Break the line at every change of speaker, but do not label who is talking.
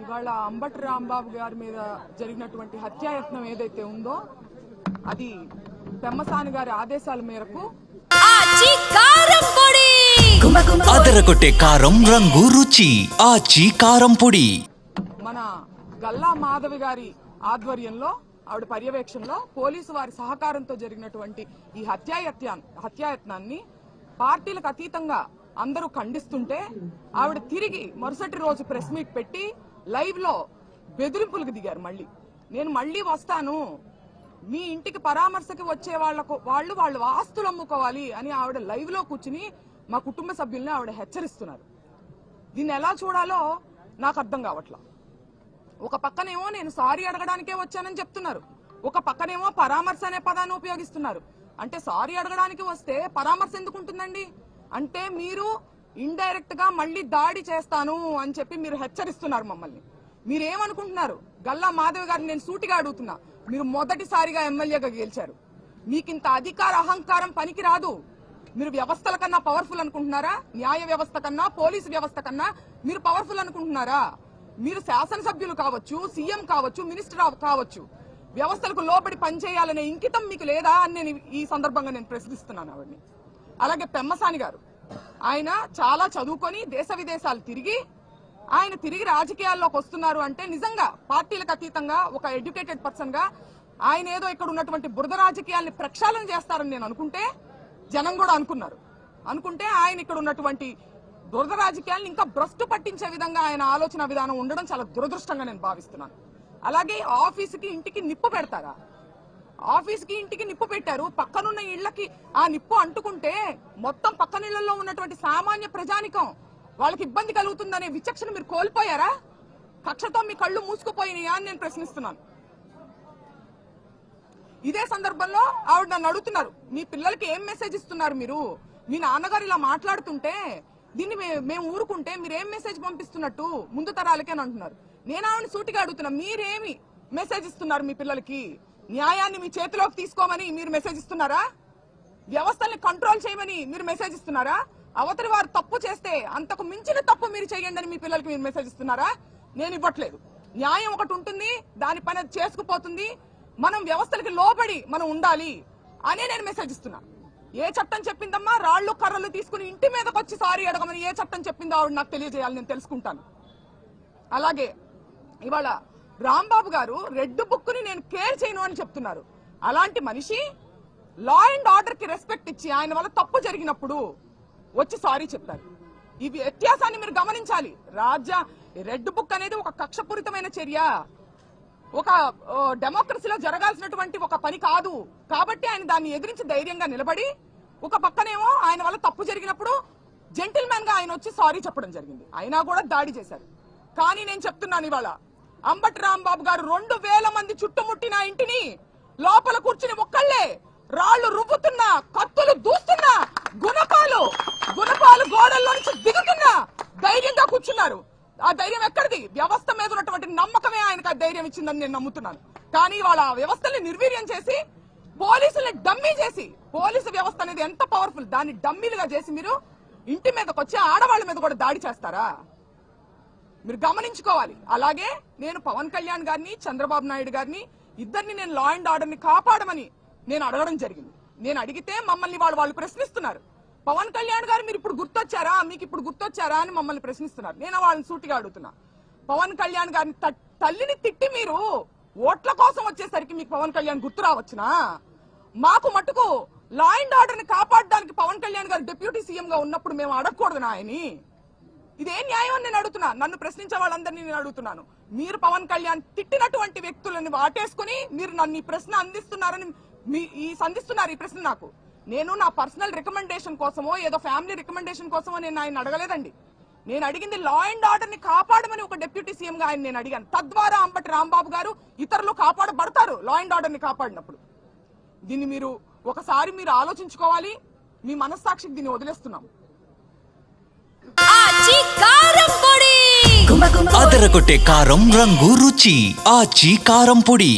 ఇవాళ అంబటి రాంబాబు గారి మీద జరిగినటువంటి హత్యాయత్నం ఏదైతే ఉందో అది పెమ్మసాని గారి ఆదేశాల మేరకు
అదరగొట్టే కారం రంగు రుచి ఆచి కారం పొడి
మన గల్లా మాధవి గారి ఆధ్వర్యంలో ఆవిడ పర్యవేక్షణలో పోలీసు వారి సహకారంతో జరిగినటువంటి ఈ హత్యాయత్నాన్ని పార్టీలకు అతీతంగా అందరూ ఖండిస్తుంటే ఆవిడ తిరిగి మరుసటి రోజు ప్రెస్ మీట్ పెట్టి లైవ్ లో బెదిరింపులకు దిగారు. నేను మళ్ళీ వస్తాను, మీ ఇంటికి పరామర్శకి వచ్చే వాళ్ళు ఆస్తులు అమ్ముకోవాలి అని ఆవిడ లైవ్ లో కూర్చుని మా కుటుంబ సభ్యుల్ని ఆవిడ హెచ్చరిస్తున్నారు. దీన్ని ఎలా చూడాలో నాకు అర్థం కావట్లా. ఒక పక్కనేమో నేను సారీ అడగడానికే వచ్చానని చెప్తున్నారు, ఒక పక్కనేమో పరామర్శ అనే పదాన్ని ఉపయోగిస్తున్నారు. అంటే సారీ అడగడానికి వస్తే పరామర్శ ఎందుకు ఉంటుందండి? అంటే మీరు ఇండైరెక్ట్ గా మళ్ళీ దాడి చేస్తాను అని చెప్పి మీరు హెచ్చరిస్తున్నారు మమ్మల్ని. మీరేమనుకుంటున్నారు? గల్లా మాధవి గారిని నేను సూటిగా అడుగుతున్నా, మీరు మొదటిసారిగా ఎమ్మెల్యేగా గెలిచారు, మీకింత అధికార అహంకారం పనికి రాదు. మీరు వ్యవస్థల కన్నా పవర్ఫుల్ అనుకుంటున్నారా? న్యాయ వ్యవస్థ కన్నా, పోలీసు వ్యవస్థ కన్నా మీరు పవర్ఫుల్ అనుకుంటున్నారా? మీరు శాసనసభ్యులు కావచ్చు, సీఎం కావచ్చు, మినిస్టర్ కావచ్చు, వ్యవస్థలకు లోబడి పనిచేయాలనే ఇంకితం మీకు లేదా అని నేను ఈ సందర్భంగా నేను ప్రశ్నిస్తున్నాను ఆవిడని. అలాగే పెమ్మసాని గారు, ఆయన చాలా చదువుకొని దేశ విదేశాలు తిరిగి ఆయన తిరిగి రాజకీయాల్లోకి వస్తున్నారు అంటే నిజంగా పార్టీలకు అతీతంగా ఒక ఎడ్యుకేటెడ్ పర్సన్ గా ఆయన ఏదో ఇక్కడ ఉన్నటువంటి బురద రాజకీయాల్ని ప్రక్షాళన చేస్తారని నేను అనుకుంటే, జనం కూడా అనుకుంటే ఆయన ఇక్కడ ఉన్నటువంటి బురద రాజకీయాలను ఇంకా భ్రష్టు పట్టించే విధంగా ఆయన ఆలోచన విధానం ఉండడం చాలా దురదృష్టంగా నేను భావిస్తున్నాను. అలాగే ఆఫీసుకి ఇంటికి నిప్పు పెడతారా? ఆఫీస్కి ఇంటికి నిప్పు పెట్టారు, పక్కనున్న ఇళ్లకి ఆ నిప్పు అంటుకుంటే మొత్తం పక్కనిళ్లలో ఉన్నటువంటి సామాన్య ప్రజానికం వాళ్ళకి ఇబ్బంది కలుగుతుందనే విచక్షణ మీరు కోల్పోయారా? కక్షతో మీ కళ్ళు మూసుకుపోయినాయా అని నేను ప్రశ్నిస్తున్నాను. ఇదే సందర్భంలో ఆవిడ నన్ను అడుగుతున్నారు, మీ పిల్లలకి ఏం మెసేజ్ ఇస్తున్నారు మీరు? మీ నాన్నగారు ఇలా మాట్లాడుతుంటే దీన్ని మేము ఊరుకుంటే మీరేం మెసేజ్ పంపిస్తున్నట్టు ముందు తరాలకే అని అంటున్నారు. నేను ఆవిడని సూటిగా అడుగుతున్నా, మీరేమి మెసేజ్ ఇస్తున్నారు మీ పిల్లలకి? న్యాయాన్ని మీ చేతిలోకి తీసుకోమని మీరు మెసేజ్ ఇస్తున్నారా? వ్యవస్థల్ని కంట్రోల్ చేయమని మీరు మెసేజ్ ఇస్తున్నారా? అవతలి వారు తప్పు చేస్తే అంతకు మించిన తప్పు మీరు చేయండి అని మీ పిల్లలకి మీరు మెసేజ్ ఇస్తున్నారా? నేను ఇవ్వట్లేదు. న్యాయం ఒకటి ఉంటుంది, దాని పని చేసుకుపోతుంది, మనం వ్యవస్థలకి లోబడి మనం ఉండాలి అనే నేను మెసేజ్ ఇస్తున్నా. ఏ చట్టం చెప్పిందమ్మా రాళ్లు కర్రలు తీసుకుని ఇంటి మీదకి వచ్చి సారీ అడగమని ఏ చట్టం చెప్పిందో ఆవిడ నాకు తెలియజేయాలి, నేను తెలుసుకుంటాను. అలాగే ఇవాళ రాంబాబు గారు రెడ్ బుక్ ని నేను కేర్ చేయను అని చెప్తున్నారు. అలాంటి మనిషి లా అండ్ ఆర్డర్ కి రెస్పెక్ట్ ఇచ్చి ఆయన వల్ల తప్పు జరిగినప్పుడు వచ్చి సారీ చెప్తారు. ఈ వ్యత్యాసాన్ని మీరు గమనించాలి. రెడ్ బుక్ అనేది ఒక కక్షపూరితమైన చర్య, ఒక డెమోక్రసీలో జరగాల్సినటువంటి ఒక పని కాదు. కాబట్టి ఆయన దాన్ని ఎదిరించి ధైర్యంగా నిలబడి, ఒక పక్కనేమో ఆయన వల్ల తప్పు జరిగినప్పుడు జెంటిల్మెన్ గా ఆయన వచ్చి సారీ చెప్పడం జరిగింది. అయినా కూడా దాడి చేశారు. కానీ నేను చెప్తున్నాను, ఇవాళ అంబటి రాంబాబు గారు 2000 మంది చుట్టుముట్టిన ఇంటిని లోపల కూర్చుని ఒక్కళ్లే రాళ్లు రువ్వుతున్నా, కత్తులు దూస్తున్నా, గుణపాలు గోడల్లో నుంచి దిగుతున్నా ధైర్యంగా కూర్చున్నారు. ఆ ధైర్యం ఎక్కడిది? వ్యవస్థ మీద ఉన్నటువంటి నమ్మకమే ఆయనకు ఆ ధైర్యం ఇచ్చిందని నేను నమ్ముతున్నాను. కానీ వాళ్ళ వ్యవస్థల్ని నిర్వీర్యం చేసి, పోలీసుల్ని డమ్మీ చేసి, పోలీసు వ్యవస్థ అనేది ఎంత పవర్ఫుల్, దాన్ని డమ్మీలుగా చేసి మీరు ఇంటి మీదకి వచ్చి ఆడవాళ్ళ మీద కూడా దాడి చేస్తారా? మీరు గమనించుకోవాలి. అలాగే నేను పవన్ కళ్యాణ్ గారిని, చంద్రబాబు నాయుడు గారిని ఇద్దరిని నేను లా అండ్ ఆర్డర్ ని కాపాడమని నేను అడగడం జరిగింది. నేను అడిగితే మమ్మల్ని వాళ్ళు ప్రశ్నిస్తున్నారు. పవన్ కళ్యాణ్ గారు మీరు ఇప్పుడు గుర్తొచ్చారా, మీకు ఇప్పుడు గుర్తొచ్చారా అని మమ్మల్ని ప్రశ్నిస్తున్నారు. నేను వాళ్ళని సూటిగా అడుగుతున్నా, పవన్ కళ్యాణ్ గారిని తల్లిని తిట్టి మీరు ఓట్ల కోసం వచ్చేసరికి మీకు పవన్ కళ్యాణ్ గుర్తు రావచ్చునా? మాకు మటుకు లా అండ్ ఆర్డర్ ని కాపాడడానికి పవన్ కళ్యాణ్ గారు డిప్యూటీ సీఎం గా ఉన్నప్పుడు మేము అడగకూడదు ఆయన్ని? ఇదే న్యాయం అని నేను అడుగుతున్నా. నన్ను ప్రశ్నించే వాళ్ళందరినీ నేను అడుగుతున్నాను, మీరు పవన్ కళ్యాణ్ తిట్టినటువంటి వ్యక్తులను వాటేసుకుని మీరు నన్ను ఈ ప్రశ్న అందిస్తున్నారని సంధిస్తున్నారు ఈ ప్రశ్న నాకు. నేను నా పర్సనల్ రికమెండేషన్ కోసమో ఏదో ఫ్యామిలీ రికమెండేషన్ కోసమో నేను ఆయన అడగలేదండి. నేను అడిగింది లా అండ్ ఆర్డర్ ని కాపాడమని ఒక డిప్యూటీ సీఎం గా ఆయన నేను అడిగాను. తద్వారా అంబటి రాంబాబు గారు ఇతరులు కాపాడబడతారు లా అండ్ ఆర్డర్ ని కాపాడినప్పుడు. దీన్ని మీరు ఒకసారి మీరు ఆలోచించుకోవాలి. మీ మనస్సాక్షికి దీన్ని వదిలేస్తున్నాం.
అదరగొట్టే కారం రంగు రుచి ఆచి కారం పొడి.